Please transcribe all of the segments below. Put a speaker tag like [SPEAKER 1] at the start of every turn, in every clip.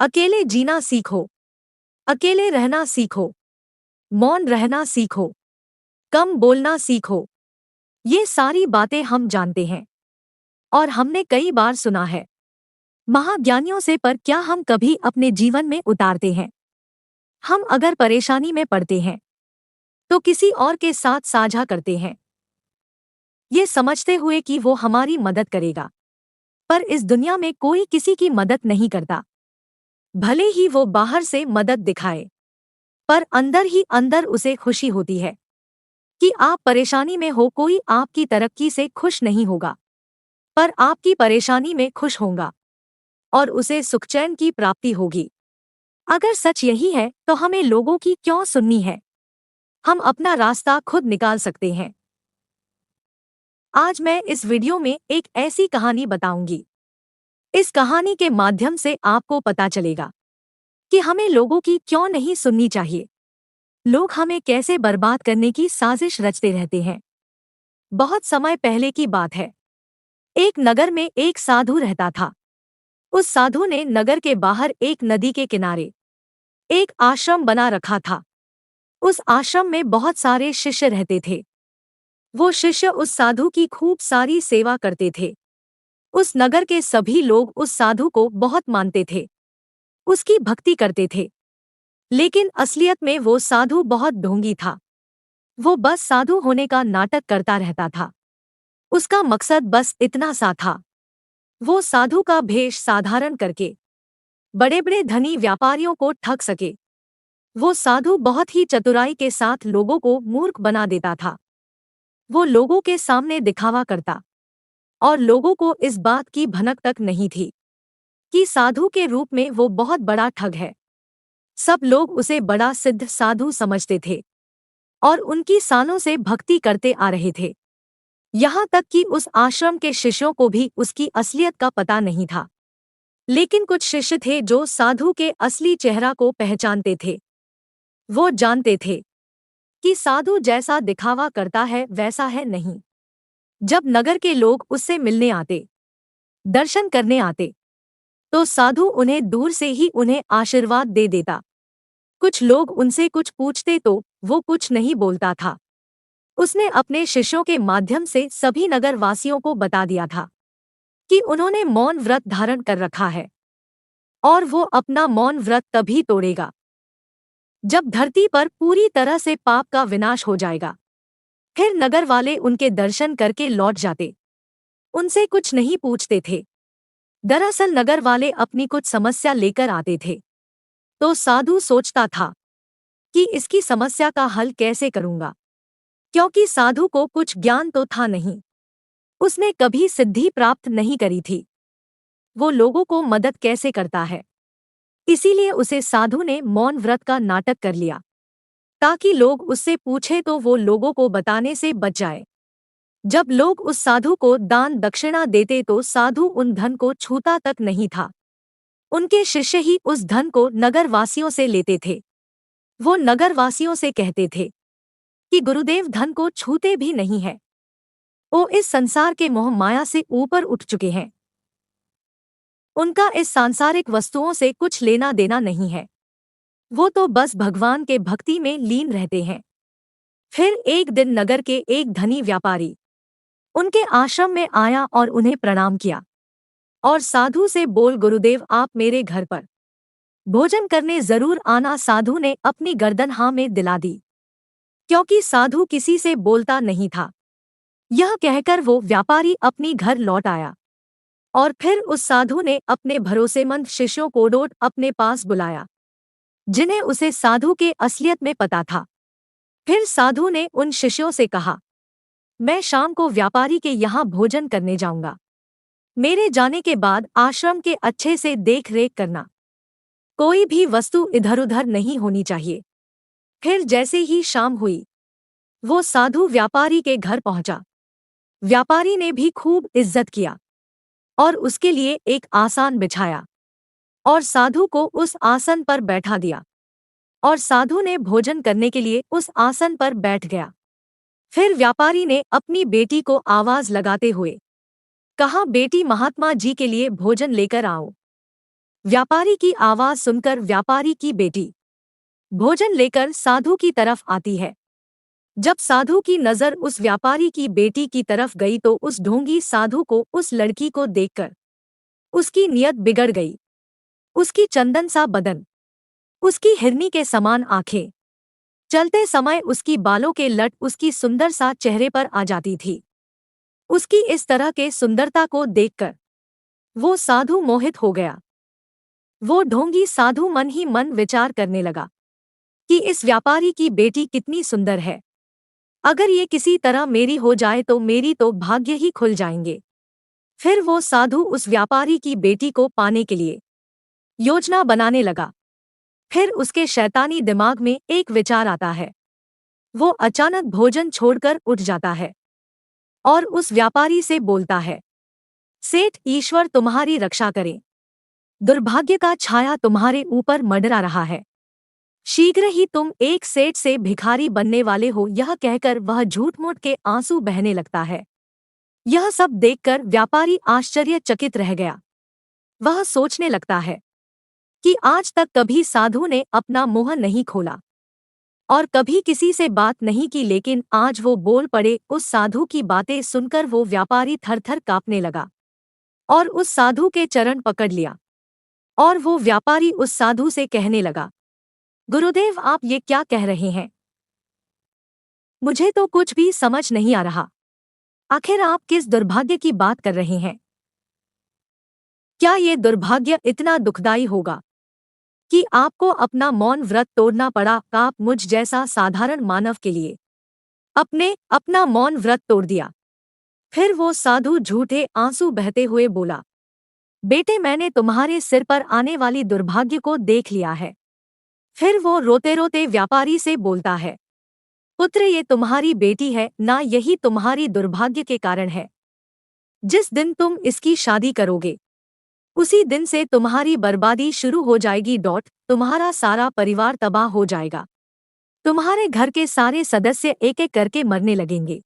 [SPEAKER 1] अकेले जीना सीखो, अकेले रहना सीखो, मौन रहना सीखो, कम बोलना सीखो। ये सारी बातें हम जानते हैं और हमने कई बार सुना है महाज्ञानियों से, पर क्या हम कभी अपने जीवन में उतारते हैं? हम अगर परेशानी में पड़ते हैं तो किसी और के साथ साझा करते हैं, ये समझते हुए कि वो हमारी मदद करेगा। पर इस दुनिया में कोई किसी की मदद नहीं करता। भले ही वो बाहर से मदद दिखाए, पर अंदर ही अंदर उसे खुशी होती है कि आप परेशानी में हो। कोई आपकी तरक्की से खुश नहीं होगा, पर आपकी परेशानी में खुश होगा और उसे सुखचैन की प्राप्ति होगी। अगर सच यही है तो हमें लोगों की क्यों सुननी है? हम अपना रास्ता खुद निकाल सकते हैं। आज मैं इस वीडियो में एक ऐसी कहानी बताऊंगी। इस कहानी के माध्यम से आपको पता चलेगा कि हमें लोगों की क्यों नहीं सुननी चाहिए। लोग हमें कैसे बर्बाद करने की साजिश रचते रहते हैं। बहुत समय पहले की बात है। एक नगर में एक साधु रहता था। उस साधु ने नगर के बाहर एक नदी के किनारे एक आश्रम बना रखा था। उस आश्रम में बहुत सारे शिष्य रहते थे। वो शिष्य उस साधु की खूब सारी सेवा करते थे। उस नगर के सभी लोग उस साधु को बहुत मानते थे, उसकी भक्ति करते थे। लेकिन असलियत में वो साधु बहुत ढोंगी था। वो बस साधु होने का नाटक करता रहता था। उसका मकसद बस इतना सा था, वो साधु का भेष साधारण करके बड़े बड़े धनी व्यापारियों को ठग सके। वो साधु बहुत ही चतुराई के साथ लोगों को मूर्ख बना देता था। वो लोगों के सामने दिखावा करता और लोगों को इस बात की भनक तक नहीं थी कि साधु के रूप में वो बहुत बड़ा ठग है। सब लोग उसे बड़ा सिद्ध साधु समझते थे और उनकी सालों से भक्ति करते आ रहे थे। यहाँ तक कि उस आश्रम के शिष्यों को भी उसकी असलियत का पता नहीं था। लेकिन कुछ शिष्य थे जो साधु के असली चेहरा को पहचानते थे। वो जानते थे कि साधु जैसा दिखावा करता है वैसा है नहीं। जब नगर के लोग उससे मिलने आते, दर्शन करने आते, तो साधु उन्हें दूर से ही उन्हें आशीर्वाद दे देता। कुछ लोग उनसे कुछ पूछते तो वो कुछ नहीं बोलता था। उसने अपने शिष्यों के माध्यम से सभी नगर वासियों को बता दिया था कि उन्होंने मौन व्रत धारण कर रखा है और वो अपना मौन व्रत तभी तोड़ेगा जब धरती पर पूरी तरह से पाप का विनाश हो जाएगा। फिर नगर वाले उनके दर्शन करके लौट जाते, उनसे कुछ नहीं पूछते थे। दरअसल नगर वाले अपनी कुछ समस्या लेकर आते थे, तो साधु सोचता था कि इसकी समस्या का हल कैसे करूंगा, क्योंकि साधु को कुछ ज्ञान तो था नहीं। उसने कभी सिद्धि प्राप्त नहीं करी थी। वो लोगों को मदद कैसे करता है? इसीलिए उसे साधु ने मौन व्रत का नाटक कर लिया ताकि लोग उससे पूछे तो वो लोगों को बताने से बच जाए। जब लोग उस साधु को दान दक्षिणा देते तो साधु उन धन को छूता तक नहीं था। उनके शिष्य ही उस धन को नगरवासियों से लेते थे। वो नगरवासियों से कहते थे कि गुरुदेव धन को छूते भी नहीं है। वो इस संसार के मोह माया से ऊपर उठ चुके हैं। उनका इस सांसारिक वस्तुओं से कुछ लेना देना नहीं है। वो तो बस भगवान के भक्ति में लीन रहते हैं। फिर एक दिन नगर के एक धनी व्यापारी उनके आश्रम में आया और उन्हें प्रणाम किया और साधु से बोल, गुरुदेव आप मेरे घर पर भोजन करने जरूर आना। साधु ने अपनी गर्दन हाँ में दिला दी, क्योंकि साधु किसी से बोलता नहीं था। यह कहकर वो व्यापारी अपनी घर लौट आया और फिर उस साधु ने अपने भरोसेमंद शिष्यों को डोट अपने पास बुलाया, जिन्हें उसे साधु के असलियत में पता था। फिर साधु ने उन शिष्यों से कहा, मैं शाम को व्यापारी के यहाँ भोजन करने जाऊंगा। मेरे जाने के बाद आश्रम के अच्छे से देख रेख करना। कोई भी वस्तु इधर उधर नहीं होनी चाहिए। फिर जैसे ही शाम हुई, वो साधु व्यापारी के घर पहुंचा। व्यापारी ने भी खूब इज्जत किया और उसके लिए एक आसन बिछाया और साधु को उस आसन पर बैठा दिया और साधु ने भोजन करने के लिए उस आसन पर बैठ गया। फिर व्यापारी ने अपनी बेटी को आवाज लगाते हुए कहा, बेटी महात्मा जी के लिए भोजन लेकर आओ। व्यापारी की आवाज सुनकर व्यापारी की बेटी भोजन लेकर साधु की तरफ आती है। जब साधु की नजर उस व्यापारी की बेटी की तरफ गई तो उस ढोंगी साधु को उस लड़की को देखकर उसकी नीयत बिगड़ गई। उसकी चंदन सा बदन, उसकी हिरनी के समान आंखें, चलते समय उसकी बालों के लट उसकी सुंदर सा चेहरे पर आ जाती थी। उसकी इस तरह के सुंदरता को देखकर वो साधु मोहित हो गया। वो ढोंगी साधु मन ही मन विचार करने लगा कि इस व्यापारी की बेटी कितनी सुंदर है। अगर ये किसी तरह मेरी हो जाए तो मेरी तो भाग्य ही खुल जाएंगे। फिर वो साधु उस व्यापारी की बेटी को पाने के लिए योजना बनाने लगा। फिर उसके शैतानी दिमाग में एक विचार आता है। वो अचानक भोजन छोड़कर उठ जाता है और उस व्यापारी से बोलता है, सेठ, ईश्वर तुम्हारी रक्षा करे। दुर्भाग्य का छाया तुम्हारे ऊपर मंडरा रहा है। शीघ्र ही तुम एक सेठ से भिखारी बनने वाले हो। यह कहकर वह झूठ-मूठ के आंसू बहने लगता है। यह सब देखकर व्यापारी आश्चर्यचकित रह गया। वह सोचने लगता है कि आज तक कभी साधु ने अपना मुंह नहीं खोला और कभी किसी से बात नहीं की, लेकिन आज वो बोल पड़े। उस साधु की बातें सुनकर वो व्यापारी थर-थर कांपने लगा और उस साधु के चरण पकड़ लिया। और वो व्यापारी उस साधु से कहने लगा, गुरुदेव, आप ये क्या कह रहे हैं? मुझे तो कुछ भी समझ नहीं आ रहा। आखिर आप किस दुर्भाग्य की बात कर रहे हैं? क्या ये दुर्भाग्य इतना दुखदाई होगा कि आपको अपना मौन व्रत तोड़ना पड़ा? आप मुझ जैसा साधारण मानव के लिए अपना मौन व्रत तोड़ दिया। फिर वो साधु झूठे आंसू बहते हुए बोला, बेटे, मैंने तुम्हारे सिर पर आने वाली दुर्भाग्य को देख लिया है। फिर वो रोते रोते व्यापारी से बोलता है, पुत्र, ये तुम्हारी बेटी है ना, यही तुम्हारी दुर्भाग्य के कारण है। जिस दिन तुम इसकी शादी करोगे उसी दिन से तुम्हारी बर्बादी शुरू हो जाएगी। तुम्हारा सारा परिवार तबाह हो जाएगा। तुम्हारे घर के सारे सदस्य एक एक करके मरने लगेंगे।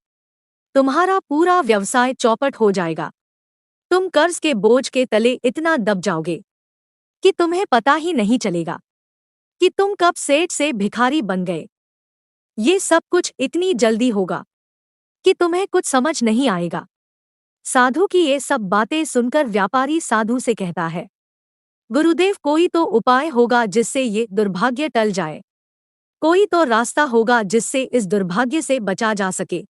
[SPEAKER 1] तुम्हारा पूरा व्यवसाय चौपट हो जाएगा। तुम कर्ज के बोझ के तले इतना दब जाओगे कि तुम्हें पता ही नहीं चलेगा कि तुम कब सेठ से भिखारी बन गए। ये सब कुछ इतनी जल्दी होगा कि तुम्हें कुछ समझ नहीं आएगा। साधु की ये सब बातें सुनकर व्यापारी साधु से कहता है, गुरुदेव, कोई तो उपाय होगा जिससे ये दुर्भाग्य टल जाए। कोई तो रास्ता होगा जिससे इस दुर्भाग्य से बचा जा सके।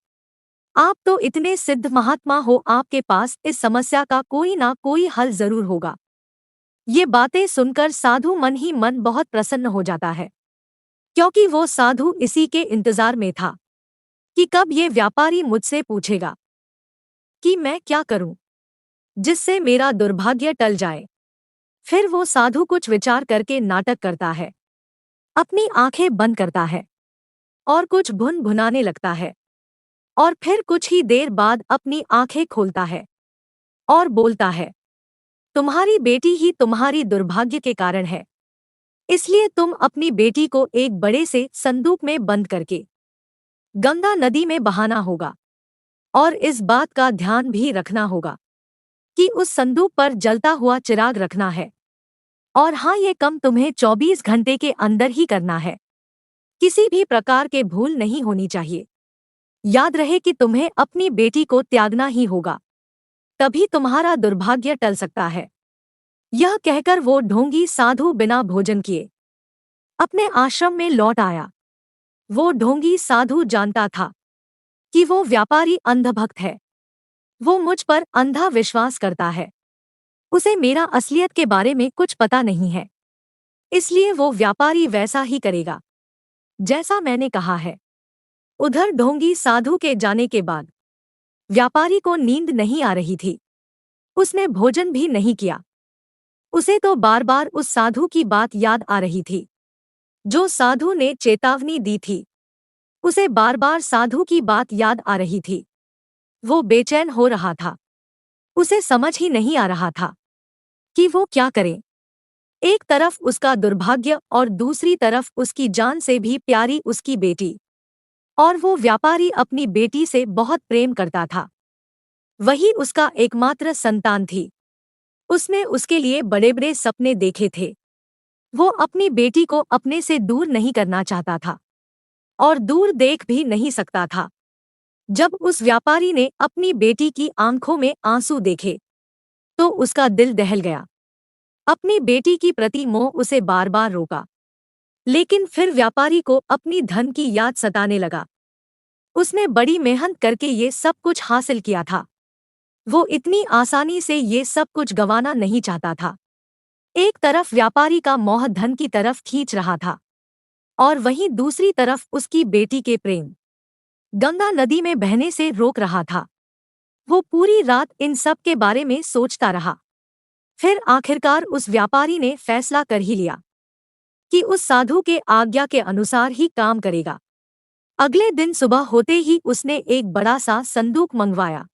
[SPEAKER 1] आप तो इतने सिद्ध महात्मा हो, आपके पास इस समस्या का कोई ना कोई हल जरूर होगा। ये बातें सुनकर साधु मन ही मन बहुत प्रसन्न हो जाता है, क्योंकि वो साधु इसी के इंतजार में था कि कब ये व्यापारी मुझसे पूछेगा कि मैं क्या करूं जिससे मेरा दुर्भाग्य टल जाए। फिर वो साधु कुछ विचार करके नाटक करता है, अपनी आंखें बंद करता है और कुछ भुनभुनाने लगता है और फिर कुछ ही देर बाद अपनी आंखें खोलता है और बोलता है, तुम्हारी बेटी ही तुम्हारी दुर्भाग्य के कारण है। इसलिए तुम अपनी बेटी को एक बड़े से संदूक में बंद करके गंगा नदी में बहाना होगा और इस बात का ध्यान भी रखना होगा कि उस संदूक पर जलता हुआ चिराग रखना है। और हाँ, ये कम तुम्हें 24 घंटे के अंदर ही करना है। किसी भी प्रकार के भूल नहीं होनी चाहिए। याद रहे कि तुम्हें अपनी बेटी को त्यागना ही होगा, तभी तुम्हारा दुर्भाग्य टल सकता है। यह कहकर वो ढोंगी साधु बिना भोजन किए अपने आश्रम में लौट आया। वो ढोंगी साधु जानता था कि वो व्यापारी अंधभक्त है। वो मुझ पर अंधा विश्वास करता है। उसे मेरा असलियत के बारे में कुछ पता नहीं है, इसलिए वो व्यापारी वैसा ही करेगा जैसा मैंने कहा है। उधर ढोंगी साधु के जाने के बाद व्यापारी को नींद नहीं आ रही थी। उसने भोजन भी नहीं किया। उसे तो बार बार उस साधु की बात याद आ रही थी जो साधु ने चेतावनी दी थी। उसे बार बार साधु की बात याद आ रही थी। वो बेचैन हो रहा था। उसे समझ ही नहीं आ रहा था कि वो क्या करे। एक तरफ उसका दुर्भाग्य और दूसरी तरफ उसकी जान से भी प्यारी उसकी बेटी। और वो व्यापारी अपनी बेटी से बहुत प्रेम करता था। वही उसका एकमात्र संतान थी। उसने उसके लिए बड़े बड़े सपने देखे थे। वो अपनी बेटी को अपने से दूर नहीं करना चाहता था और दूर देख भी नहीं सकता था। जब उस व्यापारी ने अपनी बेटी की आंखों में आंसू देखे तो उसका दिल दहल गया। अपनी बेटी की प्रति मोह उसे बार बार रोका, लेकिन फिर व्यापारी को अपनी धन की याद सताने लगा। उसने बड़ी मेहनत करके ये सब कुछ हासिल किया था। वो इतनी आसानी से ये सब कुछ गंवाना नहीं चाहता था। एक तरफ व्यापारी का मोह धन की तरफ खींच रहा था और वहीं दूसरी तरफ उसकी बेटी के प्रेम गंगा नदी में बहने से रोक रहा था। वो पूरी रात इन सब के बारे में सोचता रहा। फिर आखिरकार उस व्यापारी ने फैसला कर ही लिया कि उस साधु के आज्ञा के अनुसार ही काम करेगा। अगले दिन सुबह होते ही उसने एक बड़ा सा संदूक मंगवाया।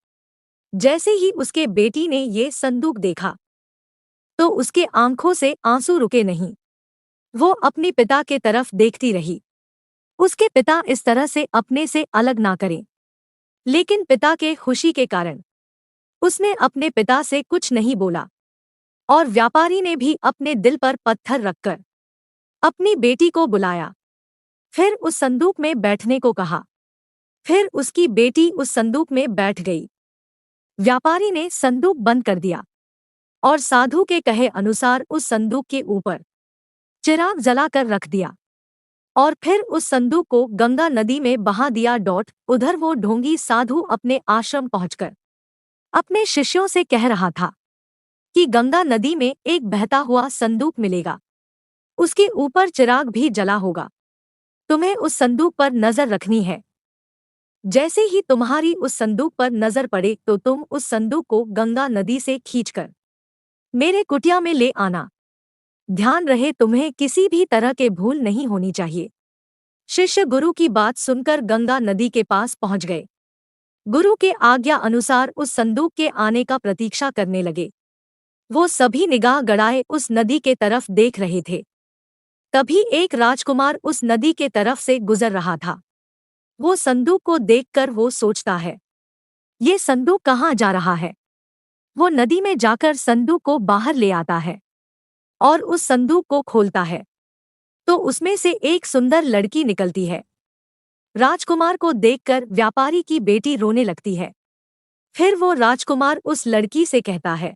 [SPEAKER 1] जैसे ही उसके बेटी ने ये संदूक देखा तो उसके आंखों से आंसू रुके नहीं। वो अपने पिता के तरफ देखती रही। उसके पिता इस तरह से अपने से अलग ना करें, लेकिन पिता के खुशी के कारण उसने अपने पिता से कुछ नहीं बोला और व्यापारी ने भी अपने दिल पर पत्थर रखकर अपनी बेटी को बुलाया। फिर उस संदूक में बैठने को कहा। फिर उसकी बेटी उस संदूक में बैठ गई। व्यापारी ने संदूक बंद कर दिया और साधु के कहे अनुसार उस संदूक के ऊपर चिराग जलाकर रख दिया और फिर उस संदूक को गंगा नदी में बहा दिया। उधर वो ढोंगी साधु अपने आश्रम पहुंचकर अपने शिष्यों से कह रहा था कि गंगा नदी में एक बहता हुआ संदूक मिलेगा, उसके ऊपर चिराग भी जला होगा। तुम्हें उस संदूक पर नजर रखनी है। जैसे ही तुम्हारी उस संदूक पर नजर पड़े तो तुम उस संदूक को गंगा नदी से खींचकर मेरे कुटिया में ले आना। ध्यान रहे तुम्हें किसी भी तरह के भूल नहीं होनी चाहिए। शिष्य गुरु की बात सुनकर गंगा नदी के पास पहुंच गए। गुरु के आज्ञा अनुसार उस संदूक के आने का प्रतीक्षा करने लगे। वो सभी निगाह गड़ाए उस नदी के तरफ देख रहे थे। तभी एक राजकुमार उस नदी के तरफ से गुजर रहा था। वो संदूक को देखकर वो सोचता है, ये संदूक कहाँ जा रहा है। वो नदी में जाकर संदूक को बाहर ले आता है और उस संदूक को खोलता है तो उसमें से एक सुंदर लड़की निकलती है। राजकुमार को देखकर व्यापारी की बेटी रोने लगती है। फिर वो राजकुमार उस लड़की से कहता है,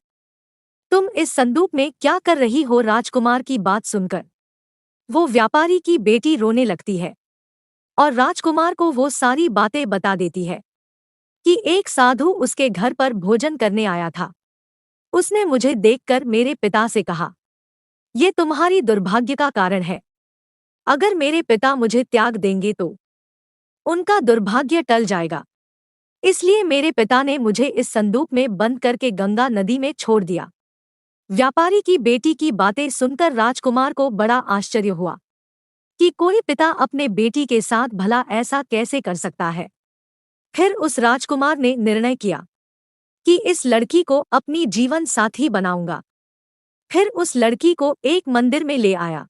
[SPEAKER 1] तुम इस संदूक में क्या कर रही हो। राजकुमार की बात सुनकर वो व्यापारी की बेटी रोने लगती है और राजकुमार को वो सारी बातें बता देती है कि एक साधु उसके घर पर भोजन करने आया था। उसने मुझे देखकर मेरे पिता से कहा, ये तुम्हारी दुर्भाग्य का कारण है। अगर मेरे पिता मुझे त्याग देंगे तो उनका दुर्भाग्य टल जाएगा। इसलिए मेरे पिता ने मुझे इस संदूक में बंद करके गंगा नदी में छोड़ दिया। व्यापारी की बेटी की बातें सुनकर राजकुमार को बड़ा आश्चर्य हुआ कि कोई पिता अपने बेटी के साथ भला ऐसा कैसे कर सकता है। फिर उस राजकुमार ने निर्णय किया कि इस लड़की को अपनी जीवन साथी बनाऊंगा। फिर उस लड़की को एक मंदिर में ले आया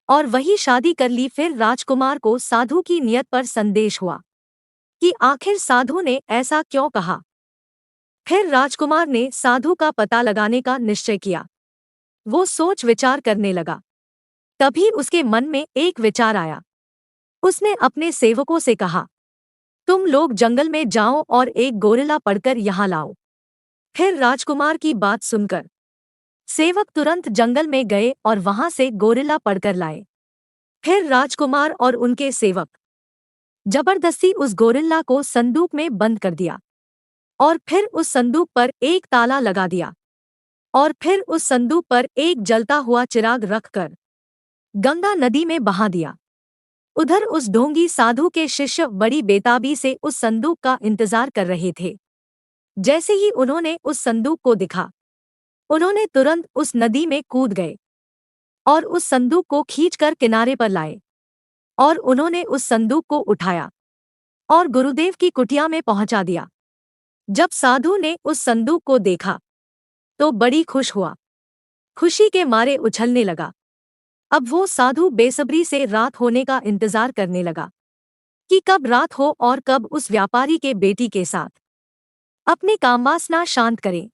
[SPEAKER 1] और वही शादी कर ली। फिर राजकुमार को साधु की नियत पर संदेश हुआ कि आखिर साधु ने ऐसा क्यों कहा। फिर राजकुमार ने साधु का पता लगाने का निश्चय किया। वो सोच विचार करने लगा। तभी उसके मन में एक विचार आया। उसने अपने सेवकों से कहा, तुम लोग जंगल में जाओ और एक गोरिल्ला पकड़कर यहाँ लाओ। फिर राजकुमार की बात सुनकर सेवक तुरंत जंगल में गए और वहां से गोरिल्ला पकड़कर लाए। फिर राजकुमार और उनके सेवक जबरदस्ती उस गोरिल्ला को संदूक में बंद कर दिया और फिर उस संदूक पर एक ताला लगा दिया और फिर उस संदूक पर एक जलता हुआ चिराग रखकर गंगा नदी में बहा दिया। उधर उस ढोंगी साधु के शिष्य बड़ी बेताबी से उस संदूक का इंतजार कर रहे थे। जैसे ही उन्होंने उस संदूक को दिखा, उन्होंने तुरंत उस नदी में कूद गए और उस संदूक को खींचकर किनारे पर लाए और उन्होंने उस संदूक को उठाया और गुरुदेव की कुटिया में पहुंचा दिया। जब साधु ने उस संदूक को देखा तो बड़ी खुश हुआ, खुशी के मारे उछलने लगा। अब वो साधु बेसब्री से रात होने का इंतजार करने लगा कि कब रात हो और कब उस व्यापारी के बेटी के साथ अपनी कामवासना शांत करे।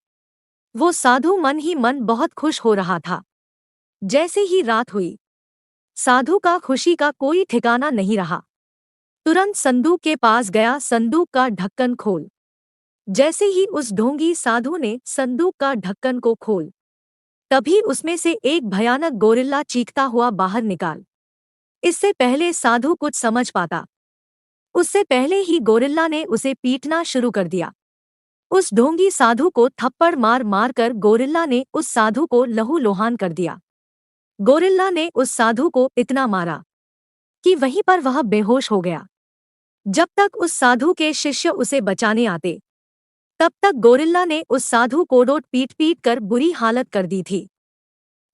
[SPEAKER 1] वो साधु मन ही मन बहुत खुश हो रहा था। जैसे ही रात हुई, साधु का खुशी का कोई ठिकाना नहीं रहा। तुरंत संदूक के पास गया, संदूक का ढक्कन खोल। जैसे ही उस ढोंगी साधु ने संदूक का ढक्कन को खोल, तभी उसमें से एक भयानक गोरिल्ला चीखता हुआ बाहर निकाल। इससे पहले साधु कुछ समझ पाता, उससे पहले ही गोरिल्ला ने उसे पीटना शुरू कर दिया। उस ढोंगी साधु को थप्पड़ मार मार कर गोरिल्ला ने उस साधु को लहूलुहान कर दिया। गोरिल्ला ने उस साधु को इतना मारा कि वहीं पर वह बेहोश हो गया। जब तक उस साधु के शिष्य उसे बचाने आते, तब तक गोरिल्ला ने उस साधु को डोट पीट पीट कर बुरी हालत कर दी थी।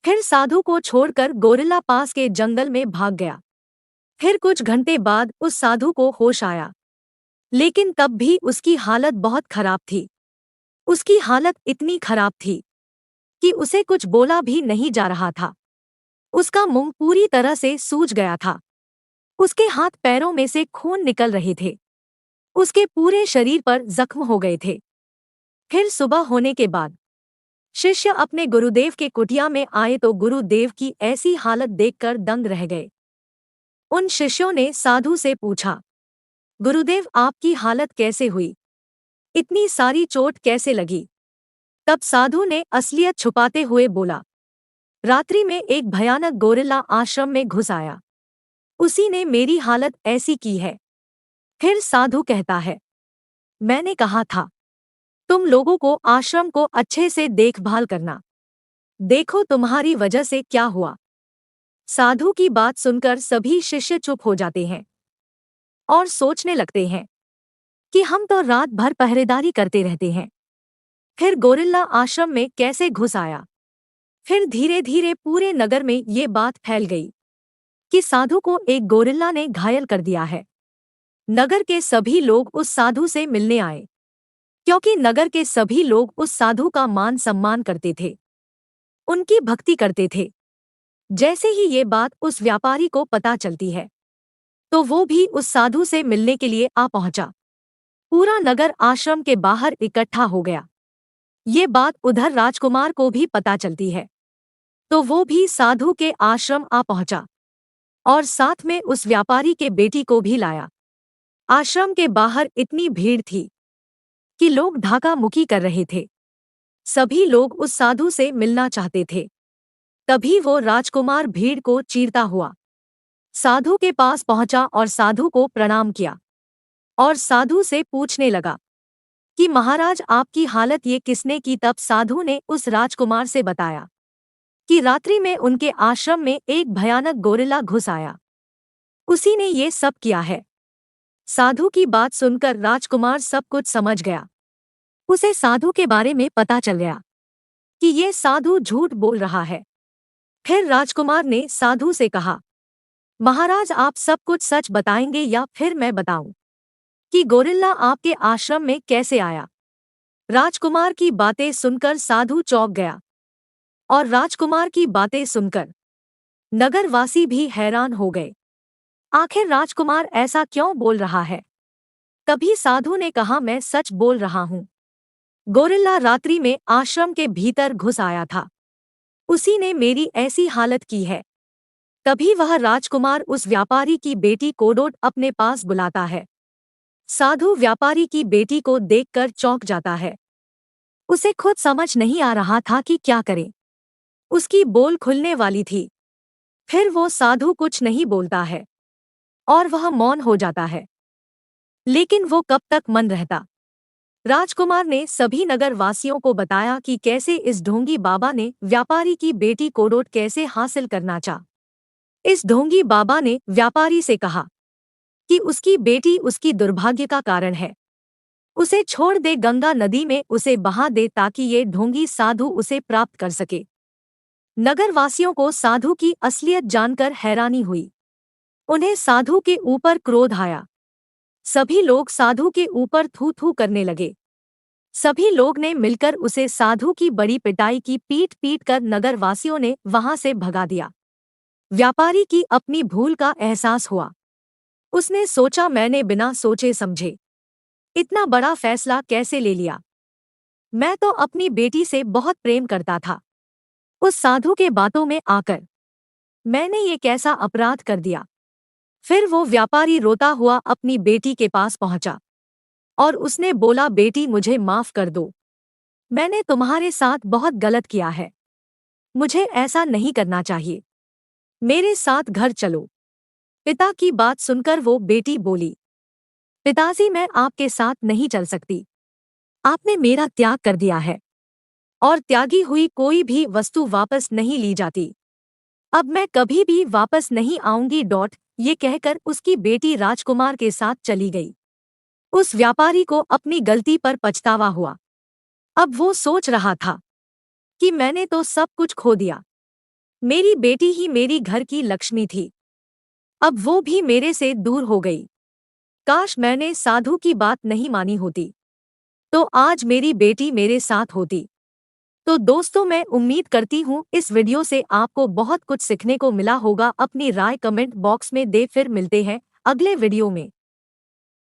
[SPEAKER 1] फिर साधु को छोड़कर गोरिल्ला पास के जंगल में भाग गया। फिर कुछ घंटे बाद उस साधु को होश आया, लेकिन तब भी उसकी हालत बहुत खराब थी। उसकी हालत इतनी खराब थी कि उसे कुछ बोला भी नहीं जा रहा था। उसका मुंह पूरी तरह से सूज गया था। उसके हाथ पैरों में से खून निकल रहे थे। उसके पूरे शरीर पर जख्म हो गए थे। फिर सुबह होने के बाद शिष्य अपने गुरुदेव के कुटिया में आए तो गुरुदेव की ऐसी हालत देखकर दंग रह गए। उन शिष्यों ने साधु से पूछा, गुरुदेव आपकी हालत कैसे हुई? इतनी सारी चोट कैसे लगी? तब साधु ने असलियत छुपाते हुए बोला, रात्रि में एक भयानक गोरिल्ला आश्रम में घुस आया, उसी ने मेरी हालत ऐसी की है। फिर साधु कहता है, मैंने कहा था तुम लोगों को आश्रम को अच्छे से देखभाल करना, देखो तुम्हारी वजह से क्या हुआ। साधु की बात सुनकर सभी शिष्य चुप हो जाते हैं और सोचने लगते हैं कि हम तो रात भर पहरेदारी करते रहते हैं, फिर गोरिल्ला आश्रम में कैसे घुस आया। फिर धीरे धीरे पूरे नगर में ये बात फैल गई कि साधु को एक गोरिल्ला ने घायल कर दिया है। नगर के सभी लोग उस साधु से मिलने आए, क्योंकि नगर के सभी लोग उस साधु का मान सम्मान करते थे, उनकी भक्ति करते थे। जैसे ही ये बात उस व्यापारी को पता चलती है, तो वो भी उस साधु से मिलने के लिए आ पहुंचा। पूरा नगर आश्रम के बाहर इकट्ठा हो गया। ये बात उधर राजकुमार को भी पता चलती है, तो वो भी साधु के आश्रम आ पहुंचा और साथ में उस व्यापारी के बेटी को भी लाया। आश्रम के बाहर इतनी भीड़ थी कि लोग ढाका मुकी कर रहे थे। सभी लोग उस साधु से मिलना चाहते थे। तभी वो राजकुमार भीड़ को चीरता हुआ साधु के पास पहुंचा और साधु को प्रणाम किया और साधु से पूछने लगा कि महाराज आपकी हालत ये किसने की। तब साधु ने उस राजकुमार से बताया कि रात्रि में उनके आश्रम में एक भयानक गोरिल्ला घुस आया, उसी ने ये सब किया है। साधु की बात सुनकर राजकुमार सब कुछ समझ गया। उसे साधु के बारे में पता चल गया कि ये साधु झूठ बोल रहा है। फिर राजकुमार ने साधु से कहा, महाराज आप सब कुछ सच बताएंगे या फिर मैं बताऊं कि गोरिल्ला आपके आश्रम में कैसे आया। राजकुमार की बातें सुनकर साधु चौंक गया और राजकुमार की बातें सुनकर नगरवासी भी हैरान हो गए। आखिर राजकुमार ऐसा क्यों बोल रहा है? तभी साधु ने कहा, मैं सच बोल रहा हूं। गोरिल्ला रात्रि में आश्रम के भीतर घुस आया था, उसी ने मेरी ऐसी हालत की है। तभी वह राजकुमार उस व्यापारी की बेटी कोडोट अपने पास बुलाता है। साधु व्यापारी की बेटी को देखकर चौंक जाता है। उसे खुद समझ नहीं आ रहा था कि क्या करे। उसकी बोल खुलने वाली थी। फिर वो साधु कुछ नहीं बोलता है और वह मौन हो जाता है। लेकिन वो कब तक मन रहता। राजकुमार ने सभी नगर वासियों को बताया कि कैसे इस ढोंगी बाबा ने व्यापारी की बेटी कोडोट कैसे हासिल करना चाहा। इस ढोंगी बाबा ने व्यापारी से कहा कि उसकी बेटी उसकी दुर्भाग्य का कारण है, उसे छोड़ दे, गंगा नदी में उसे बहा दे ताकि ये ढोंगी साधु उसे प्राप्त कर सके। नगरवासियों को साधु की असलियत जानकर हैरानी हुई। उन्हें साधु के ऊपर क्रोध आया। सभी लोग साधु के ऊपर थू थू करने लगे। सभी लोग ने मिलकर उसे साधु की बड़ी पिटाई की। पीट पीट कर नगरवासियों ने वहां से भगा दिया। व्यापारी की अपनी भूल का एहसास हुआ। उसने सोचा, मैंने बिना सोचे समझे इतना बड़ा फैसला कैसे ले लिया। मैं तो अपनी बेटी से बहुत प्रेम करता था। उस साधु के बातों में आकर मैंने ये कैसा अपराध कर दिया। फिर वो व्यापारी रोता हुआ अपनी बेटी के पास पहुंचा और उसने बोला, बेटी मुझे माफ कर दो, मैंने तुम्हारे साथ बहुत गलत किया है, मुझे ऐसा नहीं करना चाहिए, मेरे साथ घर चलो। पिता की बात सुनकर वो बेटी बोली, पिताजी मैं आपके साथ नहीं चल सकती, आपने मेरा त्याग कर दिया है और त्यागी हुई कोई भी वस्तु वापस नहीं ली जाती, अब मैं कभी भी वापस नहीं आऊंगी। ये कहकर उसकी बेटी राजकुमार के साथ चली गई। उस व्यापारी को अपनी गलती पर पछतावा हुआ। अब वो सोच रहा था कि मैंने तो सब कुछ खो दिया, मेरी बेटी ही मेरी घर की लक्ष्मी थी, अब वो भी मेरे से दूर हो गई। काश मैंने साधु की बात नहीं मानी होती, तो आज मेरी बेटी मेरे साथ होती। तो दोस्तों, मैं उम्मीद करती हूँ इस वीडियो से आपको बहुत कुछ सीखने को मिला होगा। अपनी राय कमेंट बॉक्स में दे। फिर मिलते हैं अगले वीडियो में।